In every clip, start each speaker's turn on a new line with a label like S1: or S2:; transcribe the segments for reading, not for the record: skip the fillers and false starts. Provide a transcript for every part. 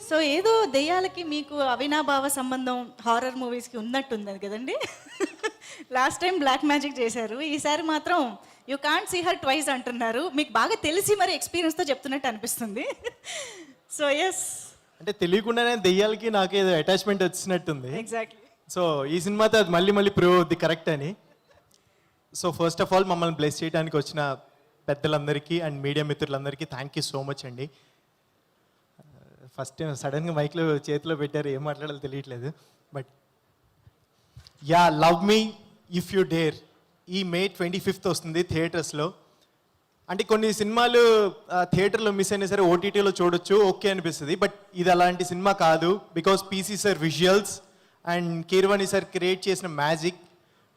S1: So ఏదో దెయ్యాలకి మీకు అవినాభావ సంబంధం హారర్ మూవీస్కి ఉన్నట్టుంది కదండి. లాస్ట్ టైం బ్లాక్ మ్యాజిక్ చేశారు, ఈసారి మాత్రం you can't see her twice అంటున్నారు. మీకు బాగా తెలిసి మరి ఎక్స్పీరియన్స్తో చెప్తున్నట్టు అనిపిస్తుంది. సో ఎస్,
S2: అంటే తెలియకుండానే దెయ్యాలకి నాకు ఏదో అటాచ్మెంట్ వచ్చినట్టుంది.
S1: ఎగ్జాక్ట్లీ.
S2: సో ఈ సినిమాతో అది మళ్ళీ మళ్ళీ ప్రూవ్ అవుద్ది కరెక్ట్ అని. సో ఫస్ట్ ఆఫ్ ఆల్ మమ్మల్ని బ్లెస్ చేయడానికి వచ్చిన పెద్దలందరికీ అండ్ మీడియా మిత్రులందరికీ థ్యాంక్ యూ సో మచ్ అండి. ఫస్ట్ టైం సడన్గా మైక్లో చేతిలో పెట్టారు, ఏం మాట్లాడాలో తెలియట్లేదు. But yeah, love me if you dare ఈ May 25th వస్తుంది థియేటర్స్లో. అంటే కొన్ని సినిమాలు థియేటర్లో మిస్ అయినా సరే ఓటీటీలో చూడొచ్చు, ఓకే అనిపిస్తుంది. బట్ ఇది అలాంటి సినిమా కాదు. Because PC sir visuals and Keeravani sir create చేసిన మ్యాజిక్,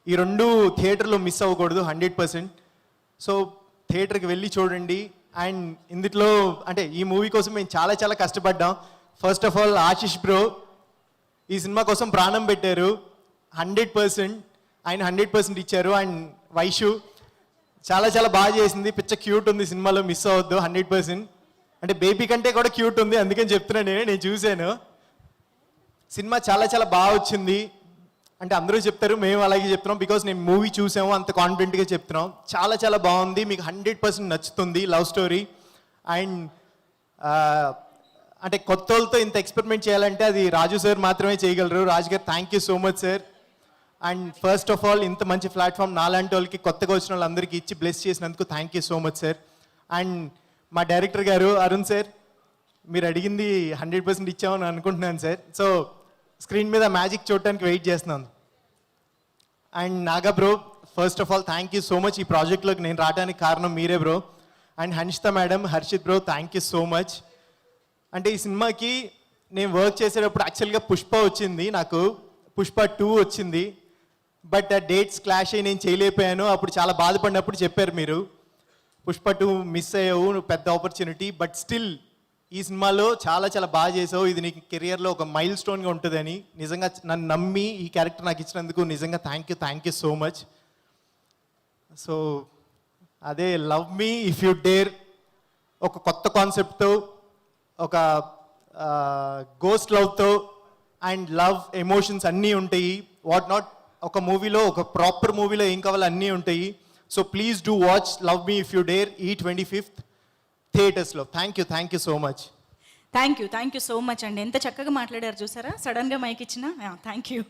S2: ఈ రెండు థియేటర్లో మిస్ అవ్వకూడదు 100%. సో థియేటర్కి వెళ్ళి చూడండి. అండ్ ఇందులో అంటే ఈ మూవీ కోసం మేము చాలా చాలా కష్టపడ్డాం. First of all Ashish bro ఈ సినిమా కోసం ప్రాణం పెట్టారు 100%. ఆయన 100% ఇచ్చారు. అండ్ వైషు చాలా చాలా బాగా చేసింది, పిచ్చ క్యూట్ ఉంది సినిమాలో, మిస్ అవ్వద్దు 100%. అంటే బేబీ కంటే కూడా క్యూట్ ఉంది, అందుకని చెప్తున్నాను నేను చూశాను. సినిమా చాలా చాలా బాగా వచ్చింది. అంటే అందరూ చెప్తారు, మేము అలాగే చెప్తున్నాం. బికాస్ నేను మూవీ చూసాము, అంత కాన్ఫిడెంట్గా చెప్తున్నాం. చాలా చాలా బాగుంది, మీకు 100% నచ్చుతుంది. లవ్ స్టోరీ అండ్ అంటే కొత్త వాళ్ళతో ఇంత ఎక్స్పెరిమెంట్ చేయాలంటే అది రాజు సార్ మాత్రమే చేయగలరు. రాజు గారు thank you so much sir. And first of all ఇంత మంచి ప్లాట్ఫామ్ నాలాంటి వాళ్ళకి కొత్తగా వచ్చిన వాళ్ళందరికీ ఇచ్చి బ్లెస్ చేసినందుకు thank you so much sir. And మా డైరెక్టర్ గారు అరుణ్ సార్, మీరు అడిగింది 100% ఇచ్చామని అనుకుంటున్నాను సార్. సో స్క్రీన్ మీద మ్యాజిక్ చూడటానికి వెయిట్ చేస్తున్నాను. And Naga bro, first of all thank you so much. ఈ ప్రాజెక్ట్లోకి నేను రావడానికి కారణం మీరే bro. And Hanshitha madam, Harshith bro, thank you so much. అంటే ఈ సినిమాకి నేను వర్క్ చేసేటప్పుడు యాక్చువల్గా పుష్ప వచ్చింది, నాకు పుష్ప 2 వచ్చింది. బట్ ఆ డేట్స్ క్లాష్ అయ్యి నేను చేయలేకపోయాను. అప్పుడు చాలా బాధపడినప్పుడు చెప్పారు మీరు, పుష్ప 2 మిస్ అయ్యావు, నువ్వు పెద్ద ఆపర్చునిటీ. బట్ స్టిల్ ఈ సినిమాలో చాలా చాలా బాగా చేసావు. ఇది నీకు కెరియర్లో ఒక మైల్ స్టోన్గా ఉంటుందని నిజంగా నన్ను నమ్మి ఈ క్యారెక్టర్ నాకు ఇచ్చినందుకు నిజంగా thank you so much. So అదే love me if you dare ఒక కొత్త కాన్సెప్ట్తో, ఒక గోస్ట్ లవ్తో అండ్ లవ్ ఎమోషన్స్ అన్నీ ఉంటాయి. వాట్ నాట్ ఒక మూవీలో, ఒక ప్రాపర్ మూవీలో ఏం కావాలో అన్నీ ఉంటాయి. So please do watch love me if you dare ఈ 25th థియేటర్స్లో. Thank you so much.
S1: Thank you so much అండి. ఎంత చక్కగా మాట్లాడారు చూసారా, సడన్గా మైక్ ఇచ్చిన. Thank you.